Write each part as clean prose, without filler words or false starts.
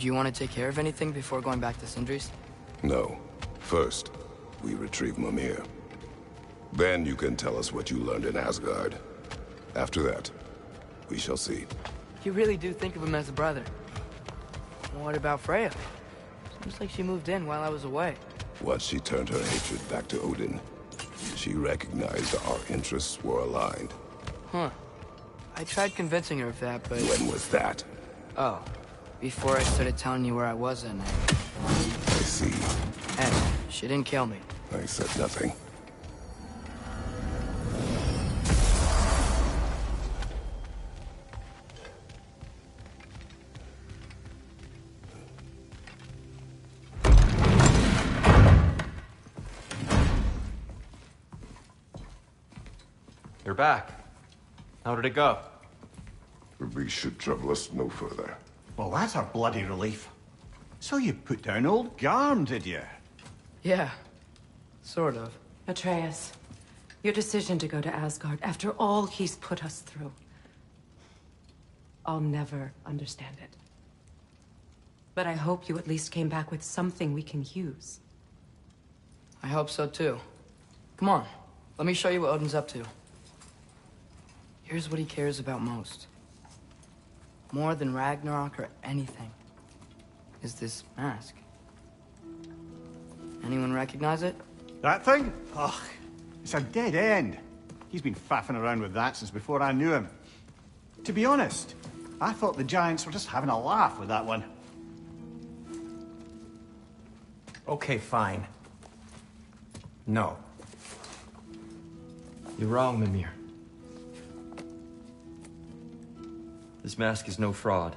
Did you want to take care of anything before going back to Sindri's? No. First, we retrieve Mimir. Then you can tell us what you learned in Asgard. After that, we shall see. You really do think of him as a brother. What about Freya? Seems like she moved in while I was away. Once she turned her hatred back to Odin, she recognized our interests were aligned. Huh. I tried convincing her of that, but... When was that? Oh. Before I started telling you where I was that night. I see. Hey, she didn't kill me. I said nothing. You're back. How did it go? We should trouble us no further. Well, that's a bloody relief. So you put down old Garm, did you? Yeah. Sort of. Atreus, your decision to go to Asgard after all he's put us through. I'll never understand it. But I hope you at least came back with something we can use. I hope so too. Come on. Let me show you what Odin's up to. Here's what he cares about most. More than Ragnarok or anything. Is this mask. Anyone recognize it? That thing? Ugh, it's a dead end. He's been faffing around with that since before I knew him. To be honest, I thought the Giants were just having a laugh with that one. Okay, fine. No. You're wrong, Mimir. This mask is no fraud.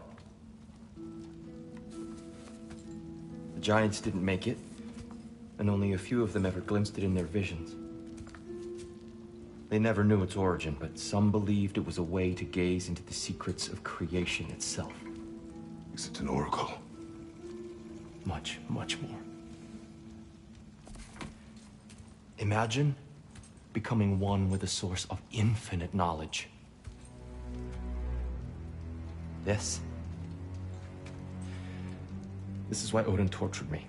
The Giants didn't make it, and only a few of them ever glimpsed it in their visions. They never knew its origin, but some believed it was a way to gaze into the secrets of creation itself. Is it an oracle? Much, much more. Imagine becoming one with a source of infinite knowledge. This is why Odin tortured me.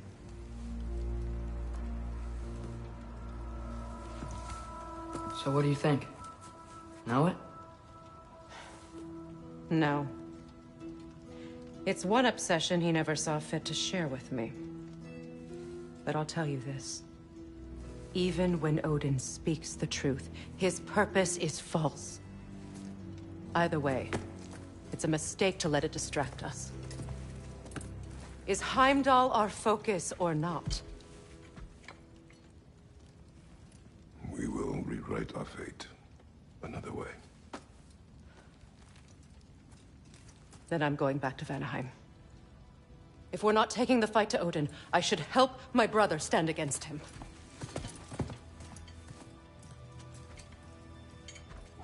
So what do you think? Know it? No. It's one obsession he never saw fit to share with me. But I'll tell you this. Even when Odin speaks the truth, his purpose is false. Either way, it's a mistake to let it distract us. Is Heimdall our focus or not? We will rewrite our fate another way. Then I'm going back to Vanaheim. If we're not taking the fight to Odin, I should help my brother stand against him.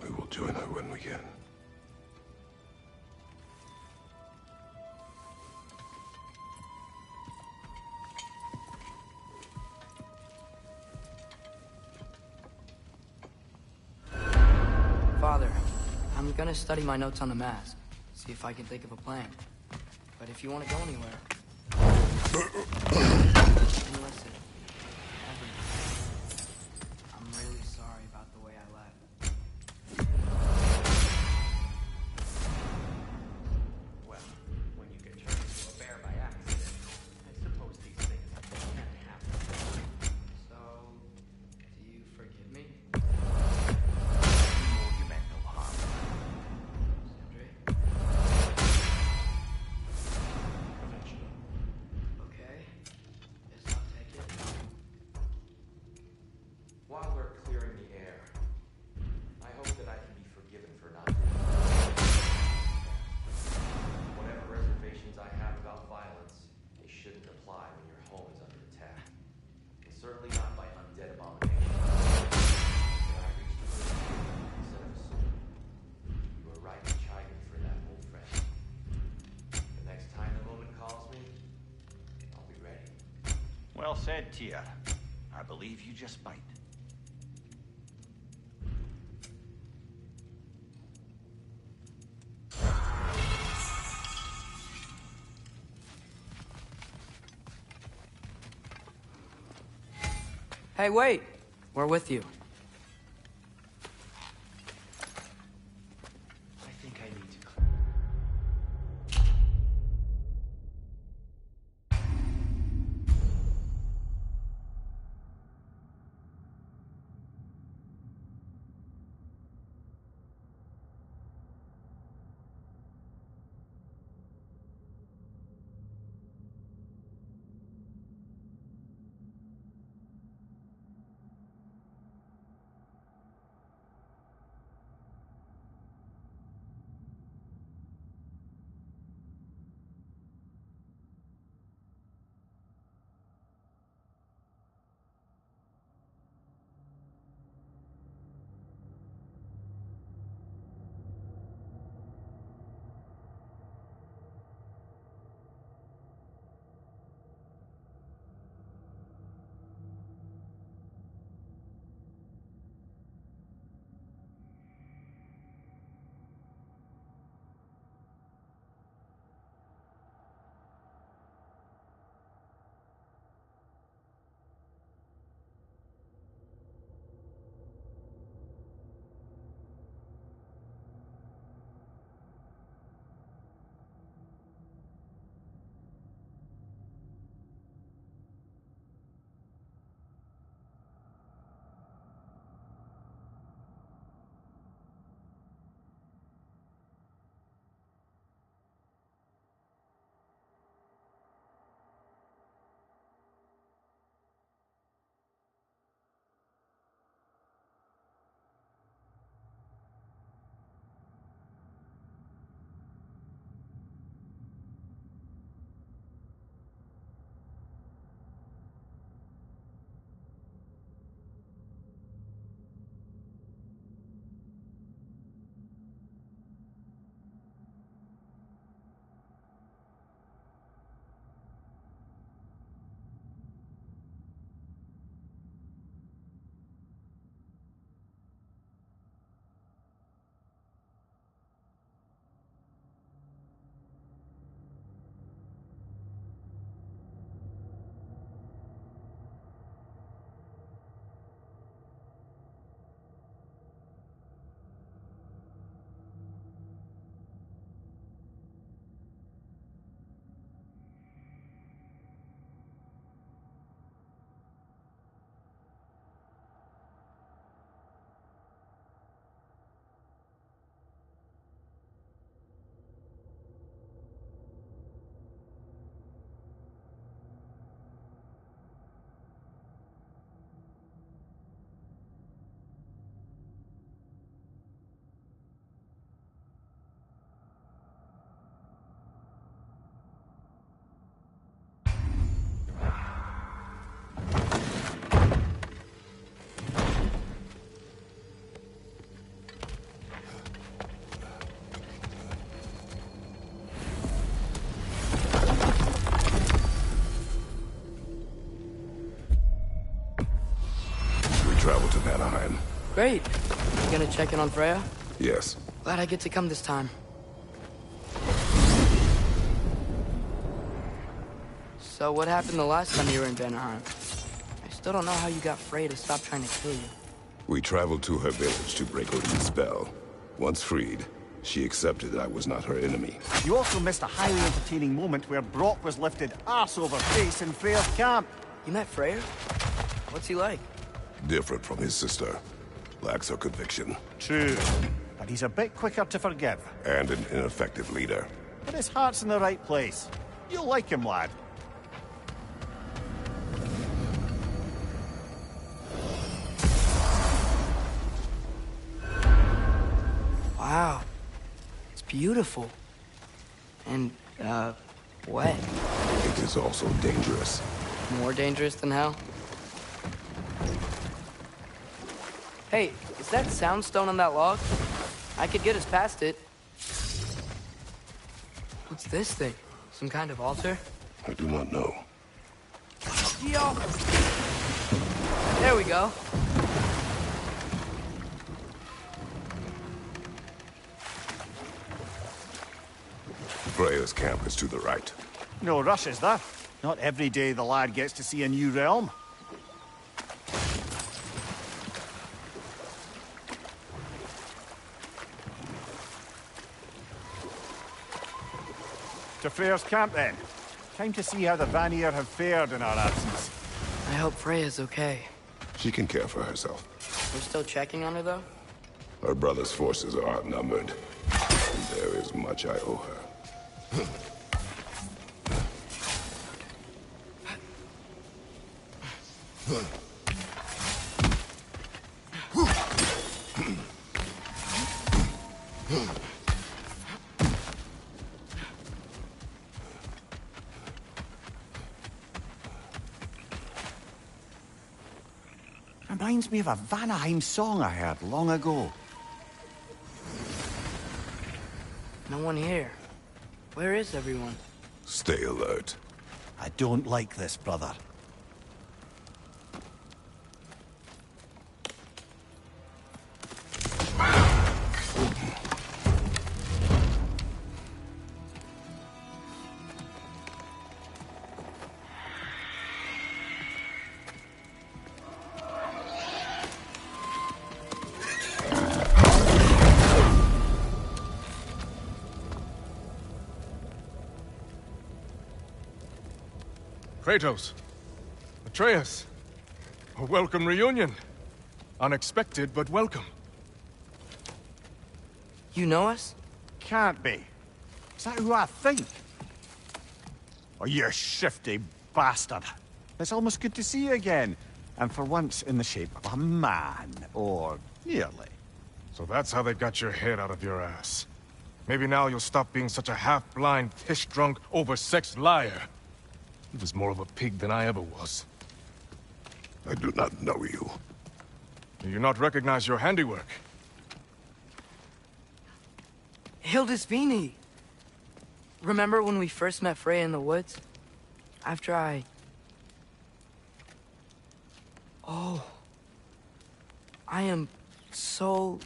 We will join her when we can. Father, I'm gonna study my notes on the mask. See if I can think of a plan. But if you want to go anywhere... And listen, everything. I'm really sorry about the way I left. Well, when you get turned into a bear by accident, I suppose these things can happen. So, do you forgive me? You meant no harm. Sindri? Okay. Guess I'll take it. While we're clearing the air, I hope that I can be forgiven for not doing it. Whatever reservations I have about violence, they shouldn't apply when your home is under attack. And certainly not by undead abominations. But I reached for a shield instead of a sword. You were right to chide me for that, old friend. The next time the moment calls me, I'll be ready. Well said, Tyr. I believe you just might. Hey, wait! We're with you. I think I need to. Travel to Vanaheim. Great. You gonna check in on Freya? Yes. Glad I get to come this time. So what happened the last time you were in Vanaheim? I still don't know how you got Freya to stop trying to kill you. We traveled to her village to break Odin's spell. Once freed, she accepted that I was not her enemy. You also missed a highly entertaining moment where Brock was lifted arse over face in Freya's camp. You met Freyr? What's he like? Different from his sister. Lacks her conviction. True. But he's a bit quicker to forgive. And an ineffective leader. But his heart's in the right place. You'll like him, lad. Wow. It's beautiful. And, wet. It is also dangerous. More dangerous than hell? Hey, is that soundstone on that log? I could get us past it. What's this thing? Some kind of altar? I do not know. Yo! There we go. Freya's camp is to the right. No rush, is there? Not every day the lad gets to see a new realm. To Freyr's camp, then. Time to see how the Vanir have fared in our absence. I hope Freya's okay. She can care for herself. We're still checking on her, though? Her brother's forces are outnumbered. And there is much I owe her. Reminds me of a Vanaheim song I heard long ago. No one here. Where is everyone? Stay alert. I don't like this, brother. Kratos, Atreus, a welcome reunion. Unexpected, but welcome. You know us? Can't be. Is that who I think? Oh, you shifty bastard. It's almost good to see you again. And for once in the shape of a man, or nearly. So that's how they got your head out of your ass. Maybe now you'll stop being such a half-blind, piss-drunk, oversexed liar. He was more of a pig than I ever was. I do not know you. Do you not recognize your handiwork? Hildisvini! Remember when we first met Freya in the woods? After I... Oh. I am so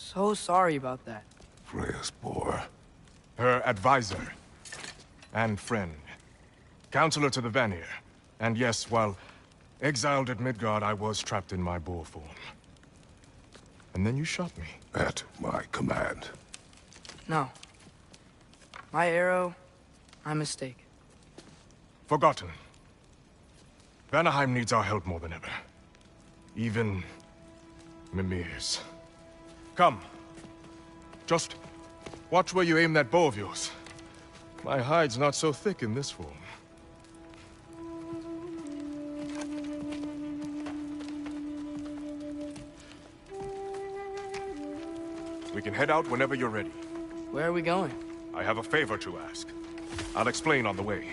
sorry about that. Freya's boar. Her advisor. And friend. Counselor to the Vanir. And yes, while exiled at Midgard, I was trapped in my boar form. And then you shot me. At my command. No. My arrow, my mistake. Forgotten. Vanaheim needs our help more than ever. Even Mimir's. Come. Just watch where you aim that bow of yours. My hide's not so thick in this form. We can head out whenever you're ready. Where are we going? I have a favor to ask. I'll explain on the way.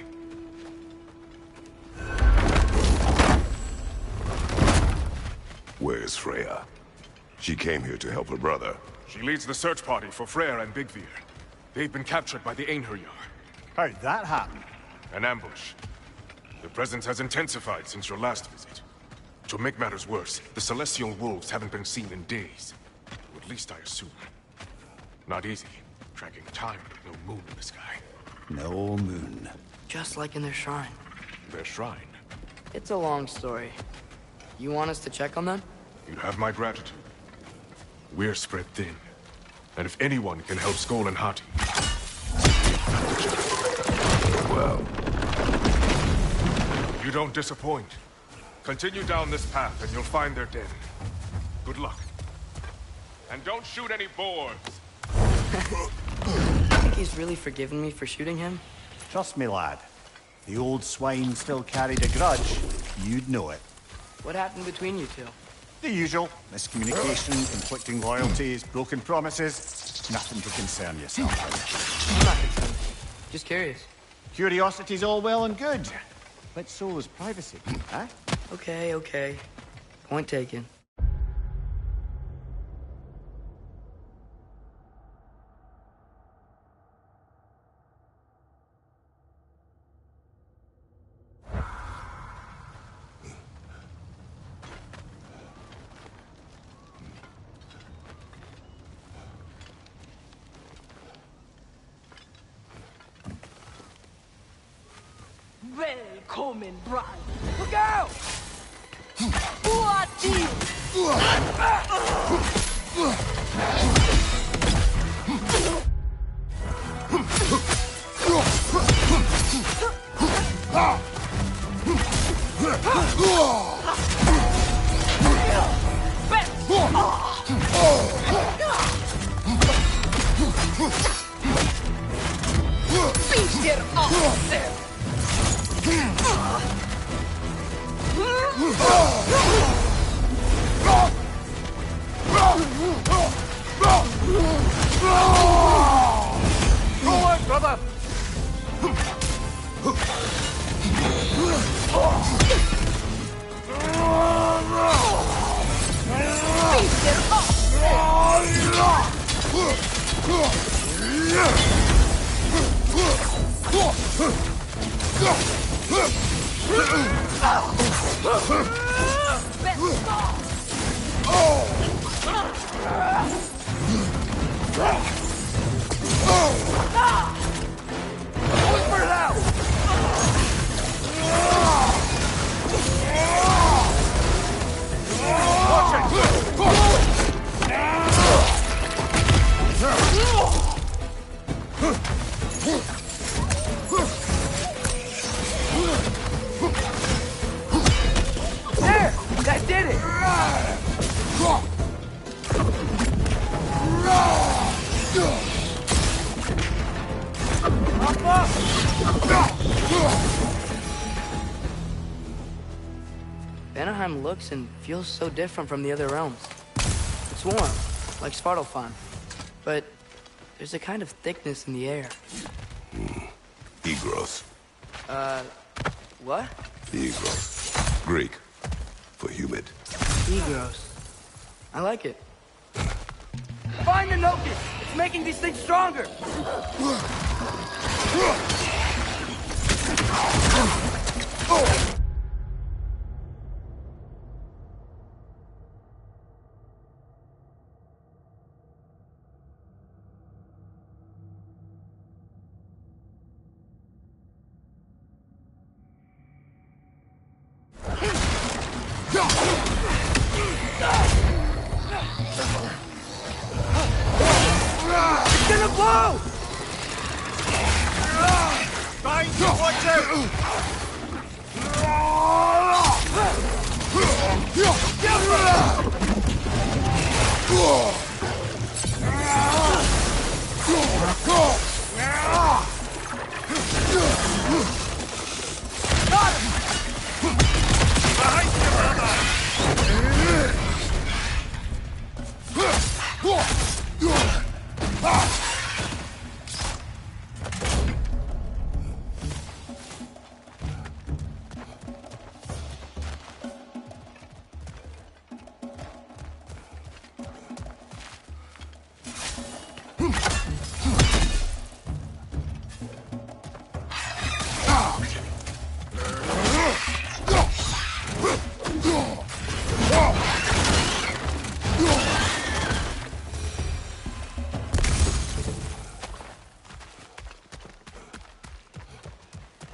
Where's Freya? She came here to help her brother. She leads the search party for Freyr and Bigvir. They've been captured by the Einherjar. How'd that happen? An ambush. The presence has intensified since your last visit. To make matters worse, the Celestial Wolves haven't been seen in days. Or at least I assume. Not easy, tracking time with no moon in the sky. No moon. Just like in their shrine. Their shrine. It's a long story. You want us to check on them? You have my gratitude. We're spread thin. And if anyone can help Skoll and Hati... Well, You don't disappoint. Continue down this path and you'll find their den. Good luck. And don't shoot any boars! I think he's really forgiven me for shooting him. Trust me, lad. If the old swine still carried a grudge, you'd know it. What happened between you two? The usual. Miscommunication, conflicting loyalties, broken promises. Nothing to concern yourself with. I'm not concerned. Just curious. Curiosity's all well and good. But so is privacy, huh? Okay. Point taken. Välkommen, brand! Look out! Boati! Beat it off there! Go on, brother! Beat it off! Whisper it out! There! That did it! Vanaheim looks and feels so different from the other realms. It's warm, like Svartalfheim, but there's a kind of thickness in the air. Egros. What? Egros. Greek. For humid. Egros. I like it. Find the Nokus! It's making these things stronger! It's gonna blow! Watch out!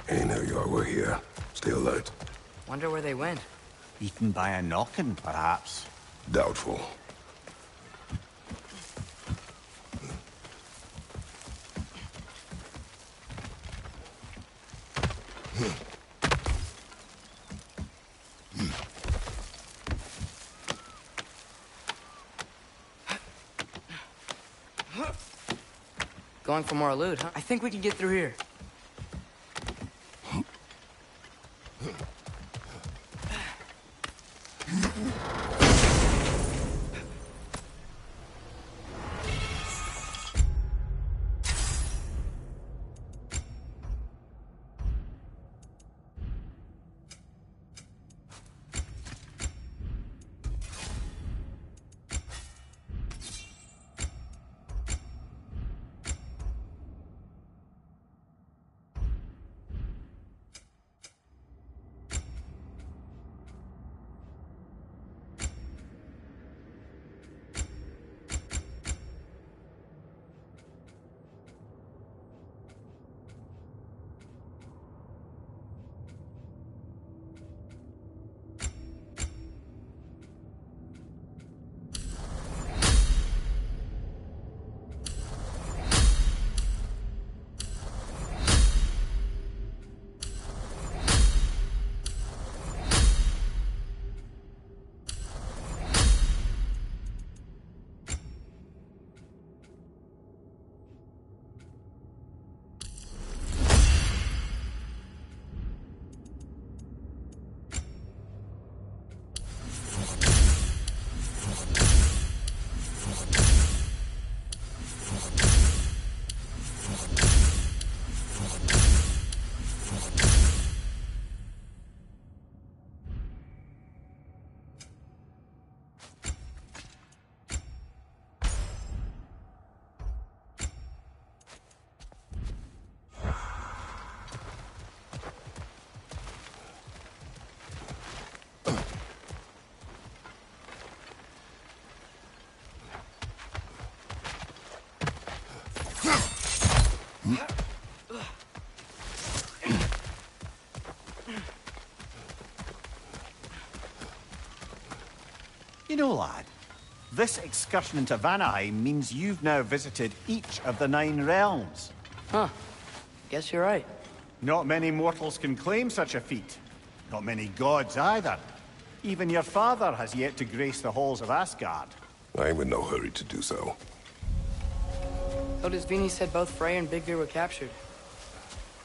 Einherjar were here. Stay alert. Wonder where they went. Eaten by a knockin', perhaps. Doubtful. Going for more loot, huh? I think we can get through here. You know, lad, this excursion into Vanaheim means you've now visited each of the 9 realms. Huh. Guess you're right. Not many mortals can claim such a feat. Not many gods either. Even your father has yet to grace the halls of Asgard. I'm in no hurry to do so. Hildisvini said both Frey and Big Veer were captured.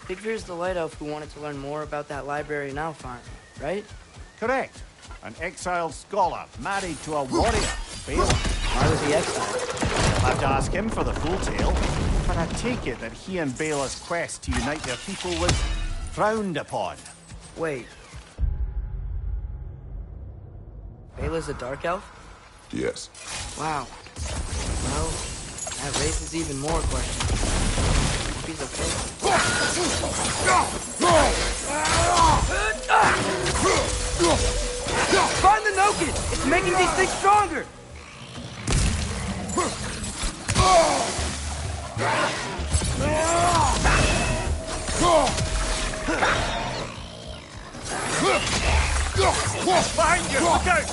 Big Veer's the light elf who wanted to learn more about that library in Alfheim, right? Correct. An exiled scholar married to a warrior, Bela. Why was he exiled? I'll have to ask him for the full tale, but I take it that he and Bela's quest to unite their people was frowned upon. Wait. Bela's a dark elf? Yes. Wow. Well, that raises even more questions. Hope he's okay. Find the Noken! It's making these things stronger! Behind you! Look out!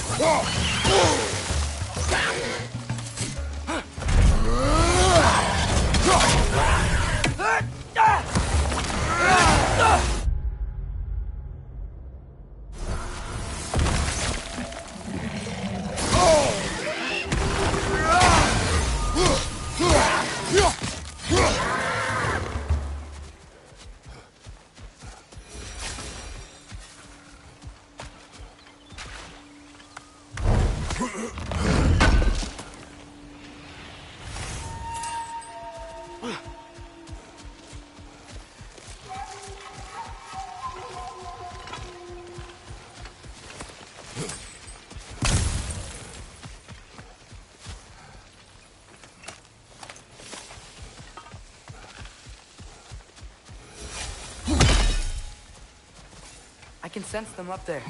I can sense them up there.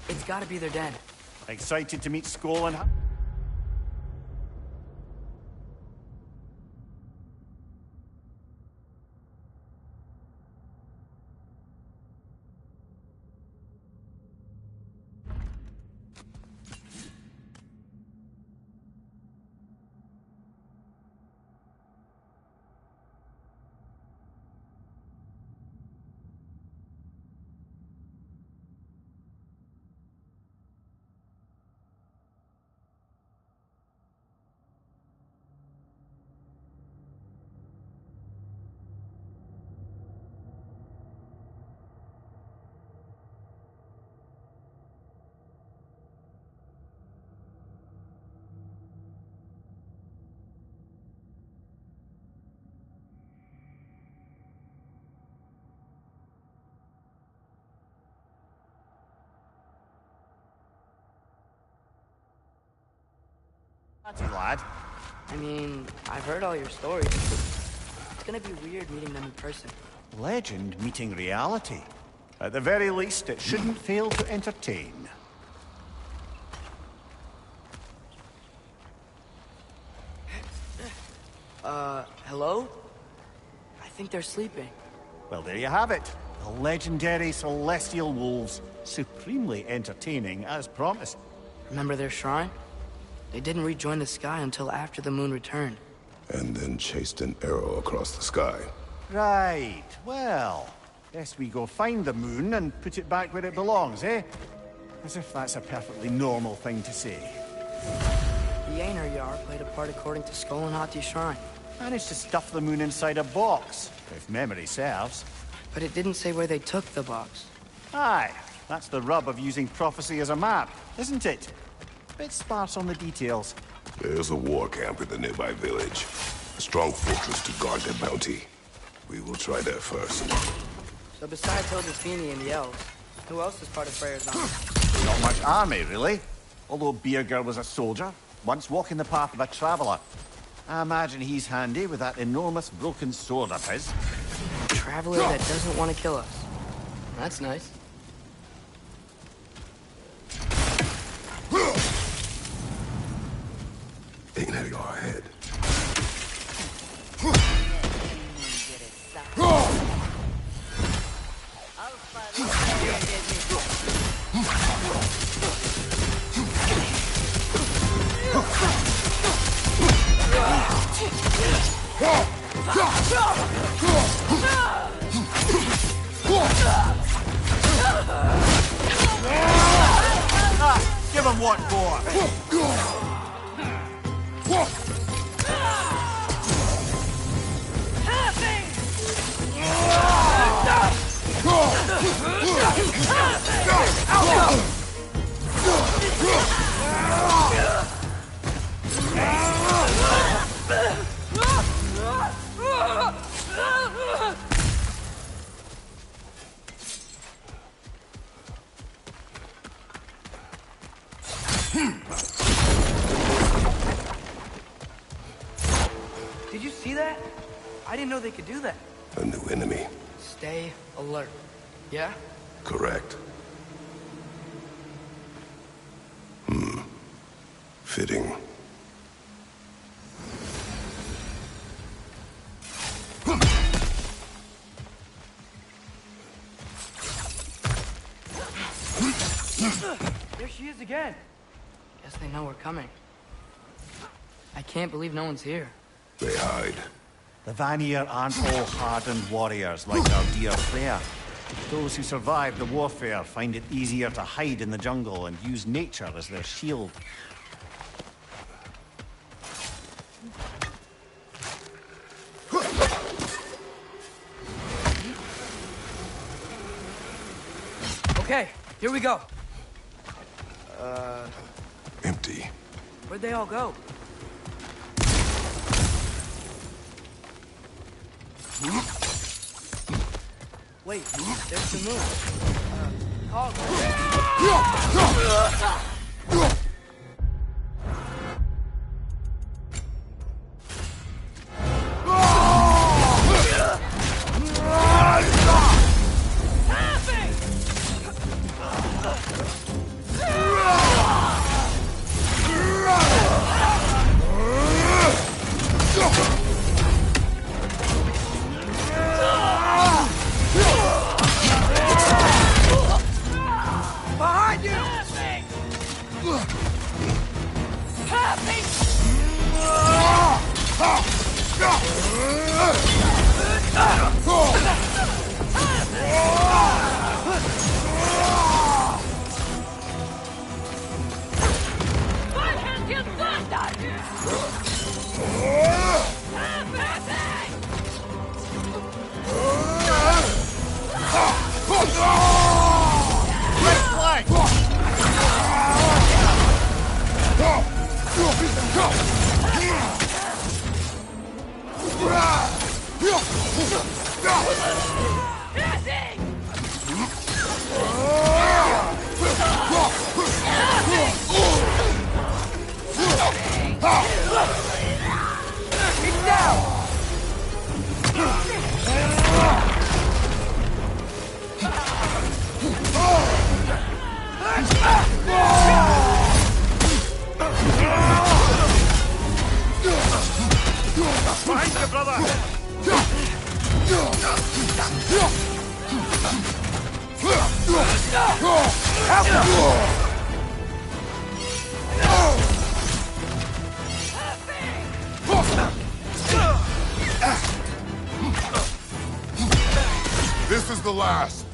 It's gotta be their den. Excited to meet Skoll and... lad. I mean, I've heard all your stories. It's gonna be weird meeting them in person. Legend meeting reality. At the very least, it shouldn't fail to entertain. Hello? I think they're sleeping. Well, there you have it. The legendary Celestial Wolves. Supremely entertaining, as promised. Remember their shrine? They didn't rejoin the sky until after the moon returned. And then chased an arrow across the sky. Right. Well, guess we go find the moon and put it back where it belongs, eh? As if that's a perfectly normal thing to say. The Einherjar played a part according to Skoll and Hati's shrine. Managed to stuff the moon inside a box, if memory serves. But it didn't say where they took the box. Aye, that's the rub of using prophecy as a map, isn't it? Bit sparse on the details. There's a war camp in the nearby village. A strong fortress to guard their bounty. We will try there first. So besides Hildisvini and the elves, who else is part of Freyr's army? Not much army, really. Although Birger was a soldier, once walking the path of a traveler. I imagine he's handy with that enormous broken sword of his. A traveler that doesn't want to kill us. That's nice. Ain't it your head? Give him what for! Did you see that? I didn't know they could do that. A new enemy. Stay alert. Yeah? Correct. Fitting. There she is again. Guess they know we're coming. I can't believe no one's here. They hide. The Vanir aren't all hardened warriors like our dear Freya. Those who survive the warfare find it easier to hide in the jungle and use nature as their shield. Okay, here we go. Empty. Where'd they all go? Wait, there's the moon. Cog. Behind you! It's down! Behind you, brother! This is the last.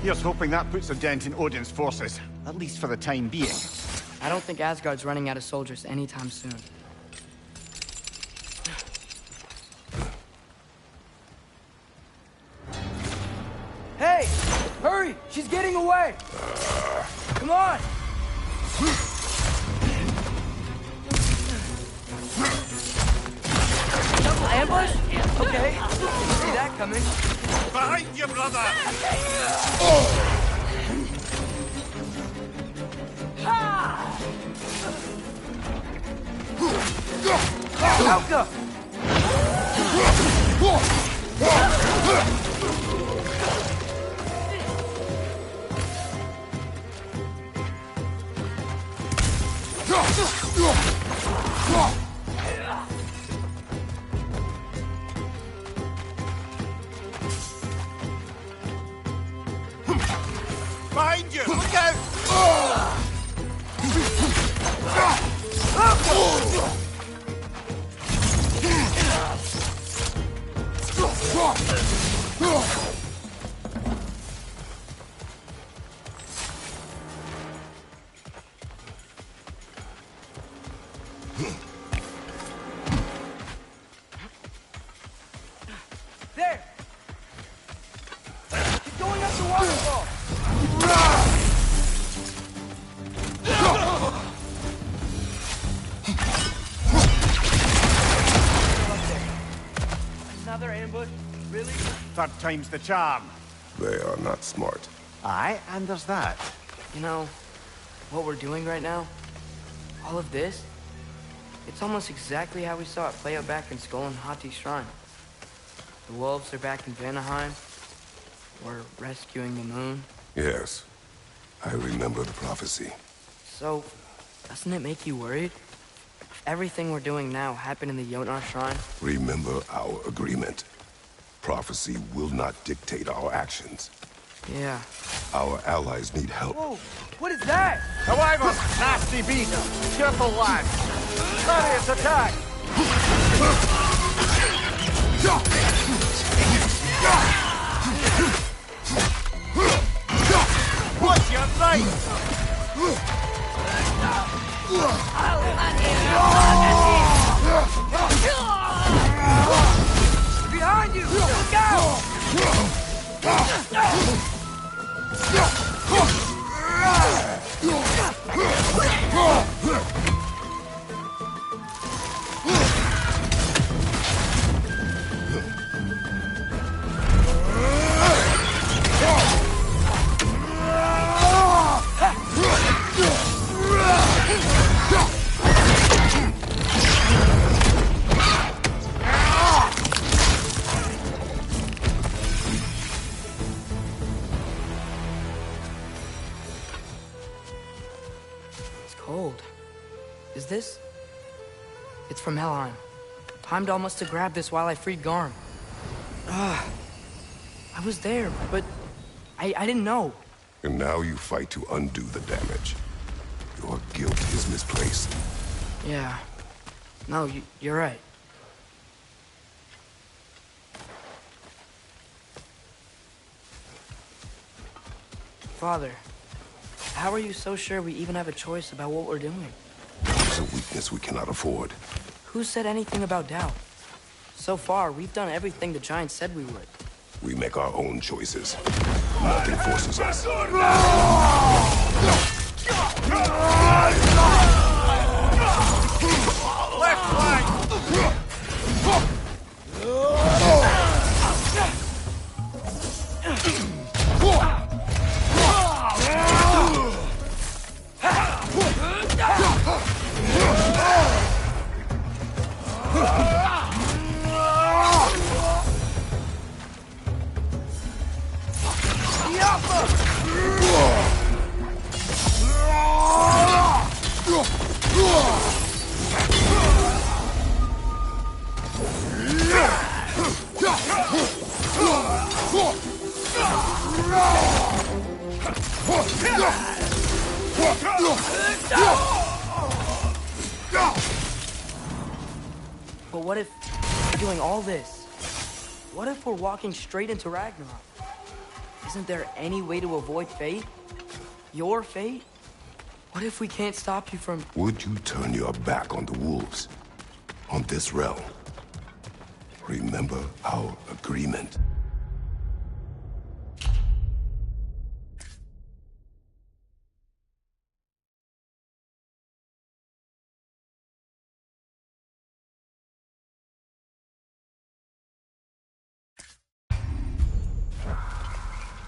Here's hoping that puts a dent in Odin's forces, at least for the time being. I don't think Asgard's running out of soldiers anytime soon. Hey! Hurry! She's getting away! Come on! Double ambush? Okay. See that coming. Behind you, brother! Helga! ambush? Really? Third time's the charm. They are not smart. Aye, and there's that. You know, what we're doing right now, all of this, it's almost exactly how we saw it play out back in Skull and Hati's shrine. The wolves are back in Vanaheim. We're rescuing the moon. Yes, I remember the prophecy. So, doesn't it make you worried? If everything we're doing now happened in the Jotnar shrine? Remember our agreement. Prophecy will not dictate our actions. Yeah. Our allies need help. Whoa! What is that? However, nasty beast. Careful, lad. Chariot's attack. What's your right? Behind you! Look out! It's cold. Is this? It's from Helheim. Heimdall must have grabbed this while I freed Garm. I was there, but I didn't know. And now you fight to undo the damage. Your guilt is misplaced. Yeah. No, you're right. Father, how are you so sure we even have a choice about what we're doing? It's a weakness we cannot afford. Who said anything about doubt? So far, we've done everything the Giants said we would. We make our own choices. Nothing forces us. Left flank. But what if we're doing all this? What if we're walking straight into Ragnarok? Isn't there any way to avoid fate? Your fate? What if we can't stop you from... Would you turn your back on the wolves? On this realm? Remember our agreement.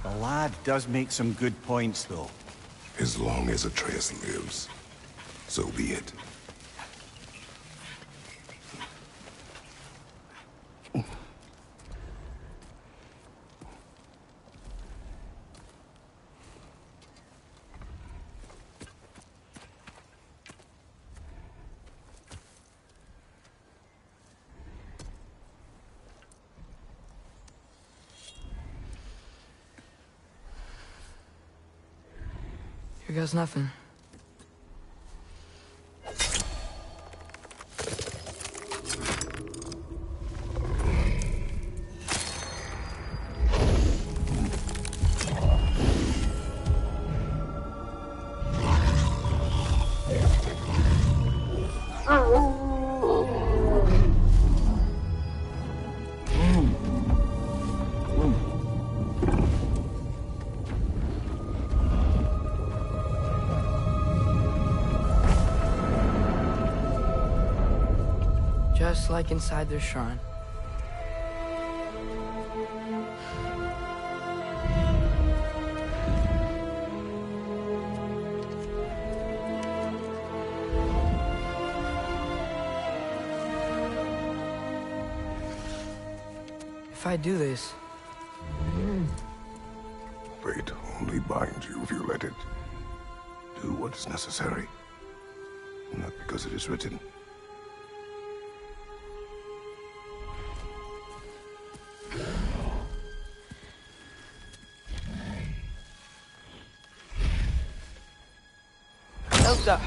The lad does make some good points, though. As long as Atreus lives, so be it. Here goes nothing. Just like inside their shrine. if I do this? Fate only binds you if you let it. Do what is necessary. Not because it is written. Elsa!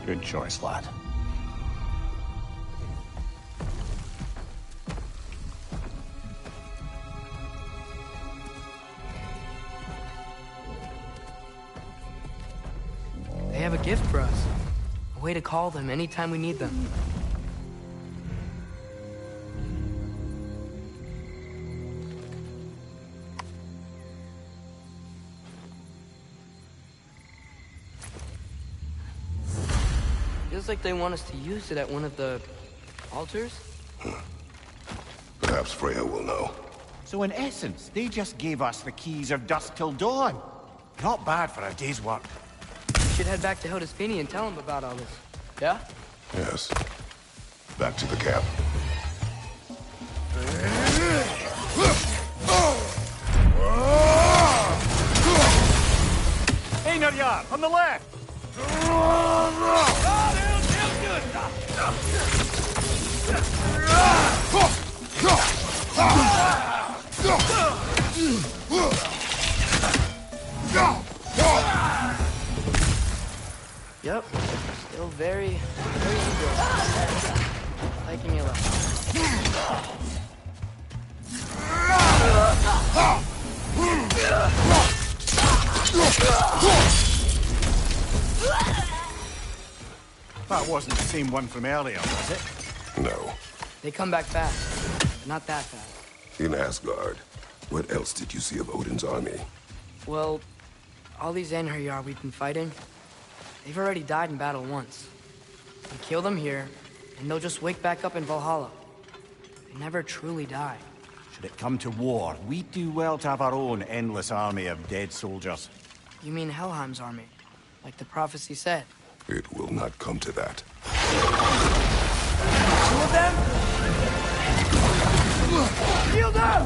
Good choice, lad. They have a gift for us. A way to call them anytime we need them. Feels like they want us to use it at one of the altars? Perhaps Freya will know. So in essence, they just gave us the keys of Dusk Till Dawn. Not bad for a day's work. We should head back to Hildesfinie and tell him about all this. Yeah? Yes. Back to the camp. Einarjar, on the left! Yep. Still very good. Liking it a lot. That wasn't the same one from earlier, was it? No. They come back fast. But not that fast. In Asgard, what else did you see of Odin's army? Well, all these Einherjar we've been fighting, they've already died in battle once. We kill them here, and they'll just wake back up in Valhalla. They never truly die. Should it come to war, we'd do well to have our own endless army of dead soldiers. You mean Helheim's army? Like the prophecy said. It will not come to that. Shield them! Shield them!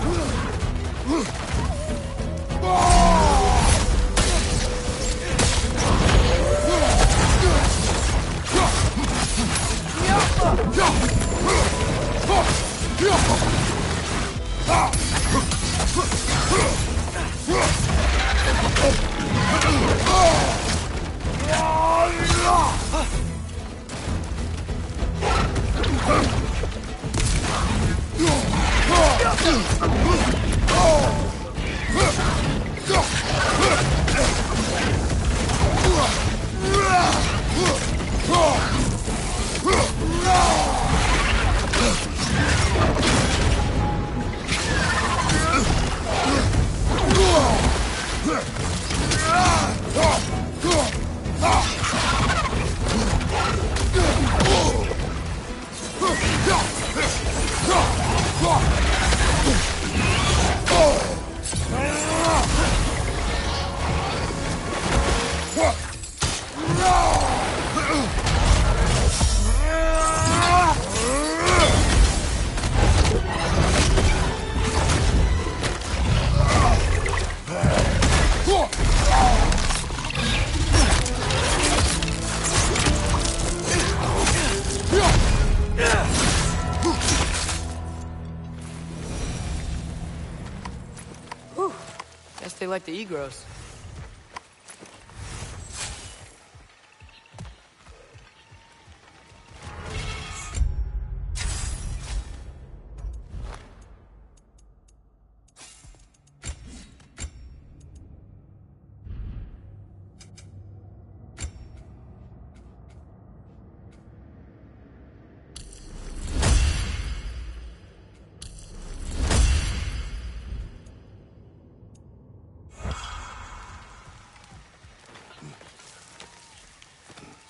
Guess they like the Egros.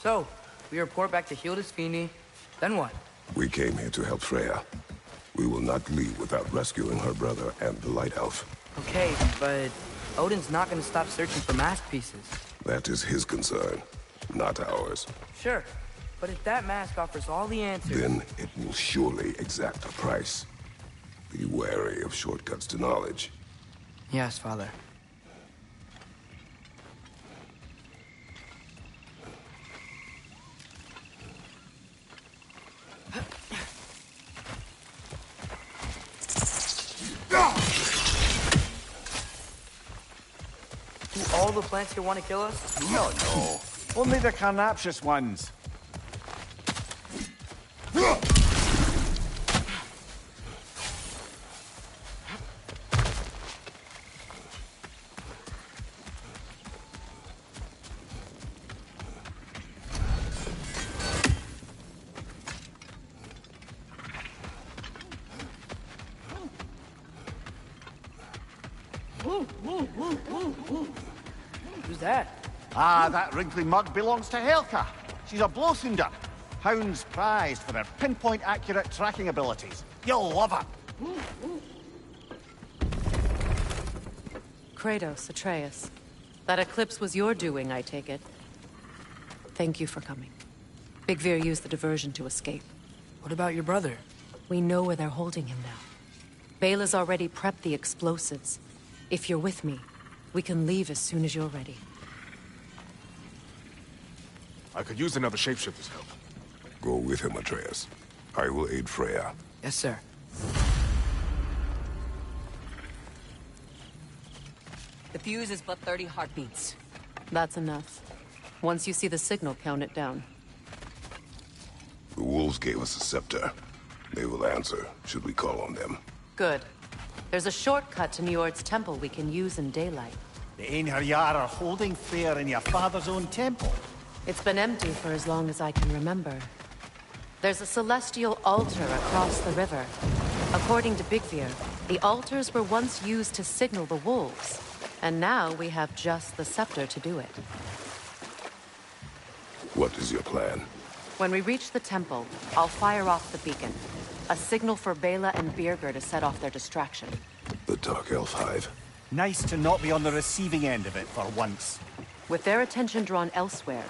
So, we report back to Hildesfinie, then what? We came here to help Freya. We will not leave without rescuing her brother and the Light Elf. Okay, but Odin's not gonna stop searching for mask pieces. That is his concern, not ours. Sure, but if that mask offers all the answers... Then it will surely exact a price. Be wary of shortcuts to knowledge. Yes, Father. Do all the plants here want to kill us? No, no. Only the carnivorous ones. Who's that? Ah, that wrinkly mug belongs to Helka. She's a Blothunder. Hounds prized for their pinpoint accurate tracking abilities. You'll love her. Kratos, Atreus. That eclipse was your doing, I take it. Thank you for coming. Big Veer used the diversion to escape. What about your brother? We know where they're holding him now. Bela's already prepped the explosives. If you're with me, we can leave as soon as you're ready. I could use another shapeshifter's help. Go with him, Atreus. I will aid Freya. Yes, sir. The fuse is but 30 heartbeats. That's enough. Once you see the signal, count it down. The wolves gave us a scepter. They will answer, should we call on them. Good. There's a shortcut to Njord's temple we can use in daylight. The Einherjar are holding fair in your father's own temple. It's been empty for as long as I can remember. There's a celestial altar across the river. According to Big Veer, the altars were once used to signal the wolves. And now we have just the scepter to do it. What is your plan? When we reach the temple, I'll fire off the beacon. A signal for Bela and Birgir to set off their distraction. The Dark Elf Hive. Nice to not be on the receiving end of it for once. With their attention drawn elsewhere,